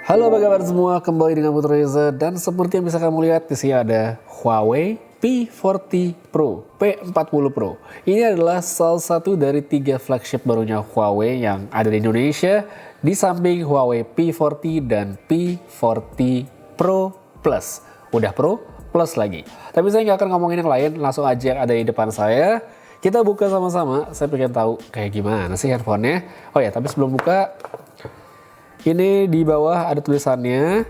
Halo, apa kabar semua? Kembali dengan Putra Reza, dan seperti yang bisa kamu lihat di sini ada Huawei P40 Pro, P40 Pro. Ini adalah salah satu dari 3 flagship barunya Huawei yang ada di Indonesia, di samping Huawei P40 dan P40 Pro Plus. Udah Pro Plus lagi. Tapi saya nggak akan ngomongin yang lain, langsung aja yang ada di depan saya. Kita buka sama-sama, saya pengen tahu kayak gimana sih handphonenya. Oh ya, tapi sebelum buka, ini di bawah ada tulisannya.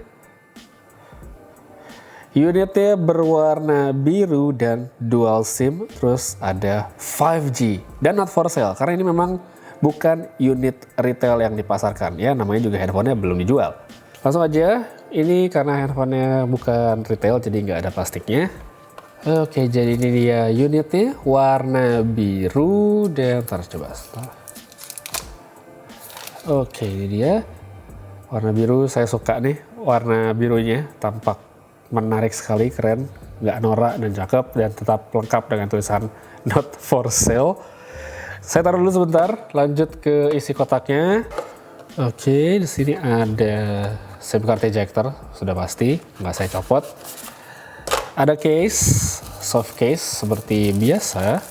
Unitnya berwarna biru dan dual SIM, terus ada 5G dan not for sale karena ini memang bukan unit retail yang dipasarkan ya, namanya juga handphonenya belum dijual. Langsung aja, ini karena handphonenya bukan retail jadi nggak ada plastiknya. Oke, jadi ini dia unitnya warna biru dan coba. Oke, ini dia. Warna biru, saya suka nih warna birunya, tampak menarik sekali, keren, nggak norak dan cakep, dan tetap lengkap dengan tulisan not for sale. Saya taruh dulu sebentar, lanjut ke isi kotaknya. Oke, di sini ada SIM card ejector, sudah pasti, nggak saya copot. Ada case, soft case seperti biasa.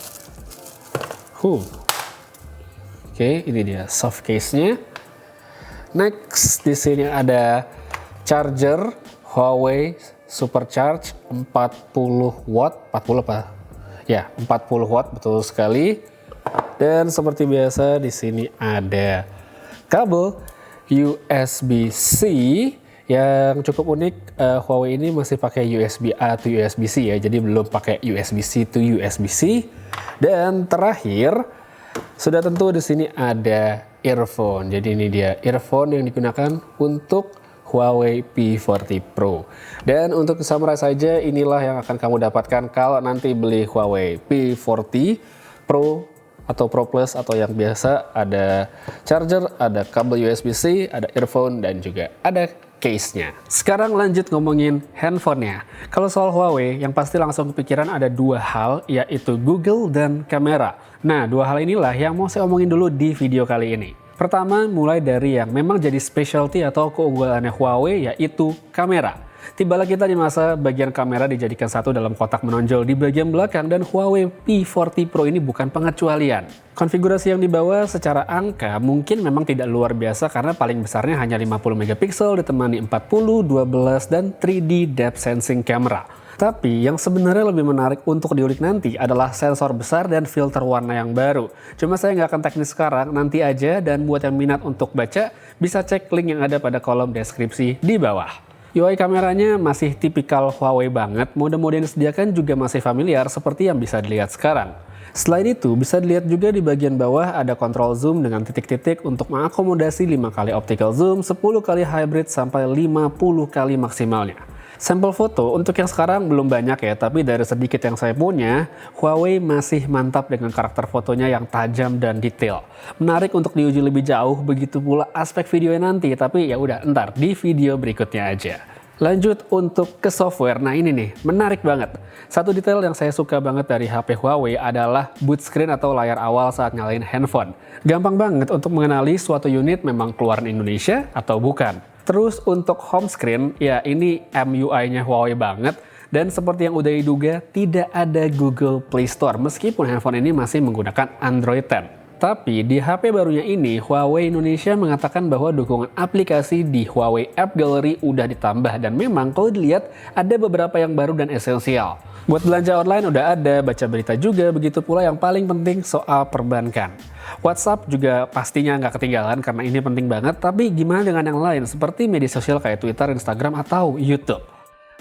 Oke, ini dia soft case-nya. Next, di sini ada charger Huawei Supercharge 40 watt, 40 apa? Ya, 40 watt, betul sekali. Dan seperti biasa di sini ada kabel USB-C yang cukup unik. Huawei ini masih pakai USB-A to USB-C ya, jadi belum pakai USB-C to USB-C. Dan terakhir, sudah tentu di sini ada earphone. Jadi ini dia earphone yang digunakan untuk Huawei P40 Pro. Dan untuk summarize saja, inilah yang akan kamu dapatkan kalau nanti beli Huawei P40 Pro atau Pro Plus atau yang biasa. Ada charger, ada kabel USB-C, ada earphone, dan juga ada case-nya. Sekarang lanjut ngomongin handphonenya. Kalau soal Huawei, yang pasti langsung kepikiran ada 2 hal, yaitu Google dan kamera. Nah, 2 hal inilah yang mau saya omongin dulu di video kali ini. Pertama, mulai dari yang memang jadi specialty atau keunggulannya Huawei, yaitu kamera. Tibalah kita di masa bagian kamera dijadikan satu dalam kotak menonjol di bagian belakang, dan Huawei P40 Pro ini bukan pengecualian. Konfigurasi yang dibawa secara angka mungkin memang tidak luar biasa karena paling besarnya hanya 50 megapiksel ditemani 40, 12, dan 3D depth sensing camera. Tapi yang sebenarnya lebih menarik untuk diulik nanti adalah sensor besar dan filter warna yang baru. Cuma saya nggak akan teknis sekarang, nanti aja, dan buat yang minat untuk baca bisa cek link yang ada pada kolom deskripsi di bawah. UI kameranya masih tipikal Huawei banget, mode-mode yang disediakan juga masih familiar seperti yang bisa dilihat sekarang. Selain itu, bisa dilihat juga di bagian bawah ada kontrol zoom dengan titik-titik untuk mengakomodasi 5 kali optical zoom, 10 kali hybrid, sampai 50 kali maksimalnya. Sampel foto untuk yang sekarang belum banyak ya, tapi dari sedikit yang saya punya, Huawei masih mantap dengan karakter fotonya yang tajam dan detail. Menarik untuk diuji lebih jauh, begitu pula aspek videonya nanti, tapi ya udah ntar di video berikutnya aja. Lanjut untuk ke software, nah ini nih, menarik banget. Satu detail yang saya suka banget dari HP Huawei adalah boot screen atau layar awal saat nyalain handphone. Gampang banget untuk mengenali suatu unit memang keluaran Indonesia atau bukan. Terus untuk home screen, ya ini MUI-nya Huawei banget. Dan seperti yang udah diduga, tidak ada Google Play Store meskipun handphone ini masih menggunakan Android 10. Tapi di HP barunya ini, Huawei Indonesia mengatakan bahwa dukungan aplikasi di Huawei App Gallery udah ditambah. Dan memang kalau dilihat ada beberapa yang baru dan esensial. Buat belanja online udah ada, baca berita juga, begitu pula yang paling penting soal perbankan. WhatsApp juga pastinya nggak ketinggalan karena ini penting banget, tapi gimana dengan yang lain seperti media sosial kayak Twitter, Instagram, atau YouTube?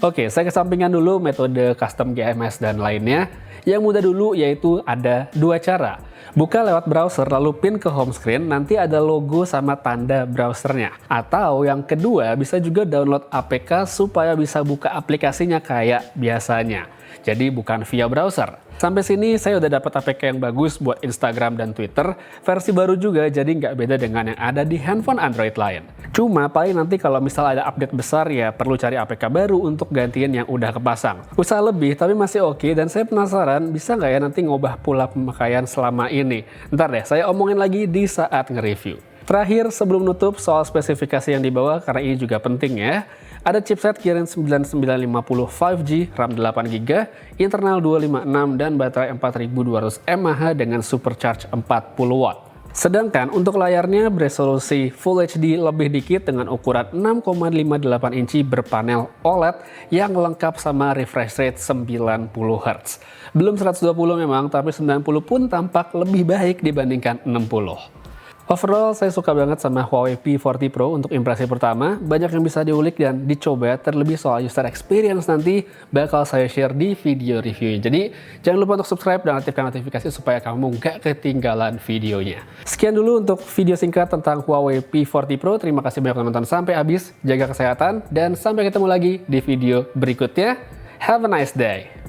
Oke, saya kesampingkan dulu metode custom GMS dan lainnya. Yang mudah dulu yaitu ada 2 cara. Buka lewat browser lalu pin ke home screen, nanti ada logo sama tanda browsernya. Atau yang kedua bisa juga download APK supaya bisa buka aplikasinya kayak biasanya. Jadi bukan via browser. Sampai sini saya udah dapat APK yang bagus buat Instagram dan Twitter, versi baru juga jadi nggak beda dengan yang ada di handphone Android lain. Cuma paling nanti kalau misal ada update besar ya perlu cari APK baru untuk gantiin yang udah kepasang. Usaha lebih tapi masih oke dan saya penasaran bisa nggak ya nanti ngubah pola pemakaian selama ini. Ntar deh saya omongin lagi di saat nge-review. Terakhir, sebelum nutup soal spesifikasi yang dibawa, karena ini juga penting ya. Ada chipset Kirin 9950 5G, RAM 8GB, internal 256, dan baterai 4200 mAh dengan supercharge 40 watt. Sedangkan untuk layarnya beresolusi Full HD lebih dikit dengan ukuran 6,58 inci berpanel OLED yang lengkap sama refresh rate 90 Hz. Belum 120 memang, tapi 90 pun tampak lebih baik dibandingkan 60. Overall, saya suka banget sama Huawei P40 Pro untuk impresi pertama. Banyak yang bisa diulik dan dicoba, terlebih soal user experience nanti bakal saya share di video reviewnya. Jadi, jangan lupa untuk subscribe dan aktifkan notifikasi supaya kamu nggak ketinggalan videonya. Sekian dulu untuk video singkat tentang Huawei P40 Pro. Terima kasih banyak nonton sampai habis. Jaga kesehatan dan sampai ketemu lagi di video berikutnya. Have a nice day!